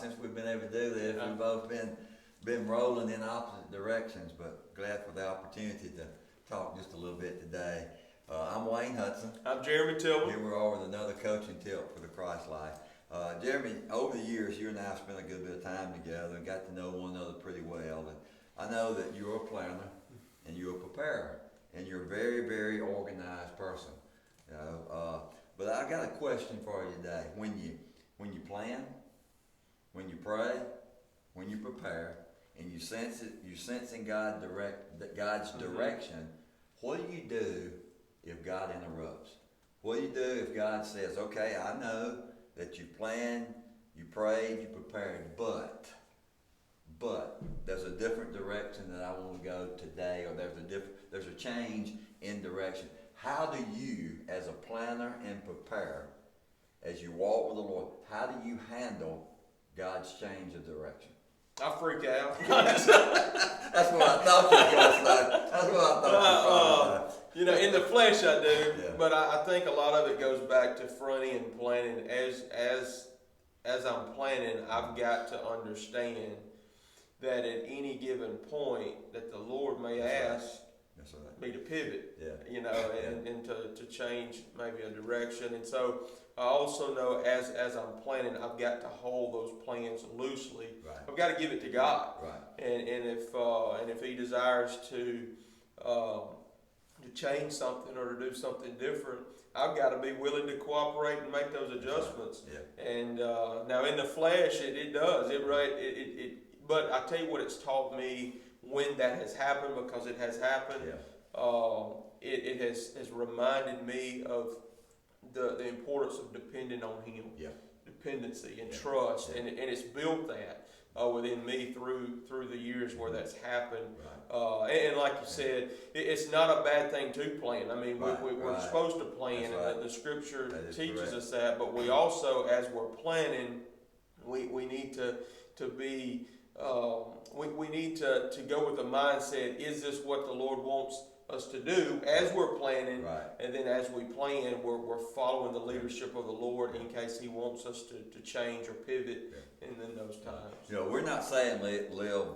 since we've been able to do this. We've both been rolling in opposite directions, but glad for the opportunity to talk just a little bit today. I'm Wayne Hudson. I'm Jeremy Tillman. Here we're all with another coaching tip for the Christ life. Jeremy, over the years, you and I have spent a good bit of time together and got to know one another pretty well. And I know that you're a planner and you're a preparer and you're a very, very organized person. You know, but I got a question for you today. When you plan, when you pray, when you prepare, and you sensing God's direction, what do you do if God interrupts? What do you do if God says, okay, I know that you planned, you prayed, you prepared, but there's a different direction that I want to go today, or there's a change in direction. How do you, as a planner and preparer, as you walk with the Lord, how do you handle God's change of direction? I freak out. That's what I thought you were going to say. That's what I thought you were going to say. You know, in the flesh I do, Yeah. but I think a lot of it goes back to fronting and planning. As I'm planning, I've got to understand that at any given point that the Lord may ask me to pivot, you know, and to change maybe a direction. And so I also know as I'm planning, I've got to hold those plans loosely. Right. I've got to give it to God. Right. And if He desires to change something or to do something different, I've got to be willing to cooperate and make those adjustments. Yeah. And now in the flesh, it does. But I tell you what, it's taught me when that has happened, because it has happened. Yeah. It has reminded me of the importance of depending on Him. Yeah. Dependency and trust, Yeah. and it's built that within me through the years where that's happened. Right. And like you said, it's not a bad thing to plan. I mean, we're supposed to plan, That's and the Scripture teaches correct. us that. But we also, as we're planning, we need to be we need to go with the mindset: is this what the Lord wants us to do as we're planning? Right. And then as we plan, we're following the leadership of the Lord in case He wants us to change or pivot in those times. You know, we're not saying live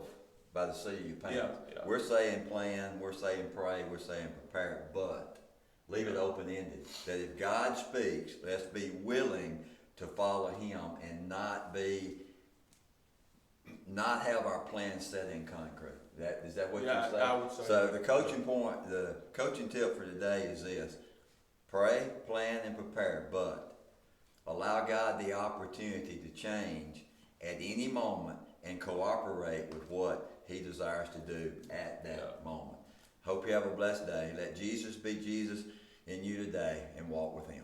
by the seat of your pants. Yeah. We're saying plan, we're saying pray, we're saying prepare, but leave it open-ended. That if God speaks, let's be willing to follow Him and not have our plans set in concrete. Is that what you're saying? I would say So the coaching tip for today is this: pray, plan, and prepare, but allow God the opportunity to change at any moment and cooperate with what He desires to do at that moment. Hope you have a blessed day. Let Jesus be Jesus in you today and walk with Him.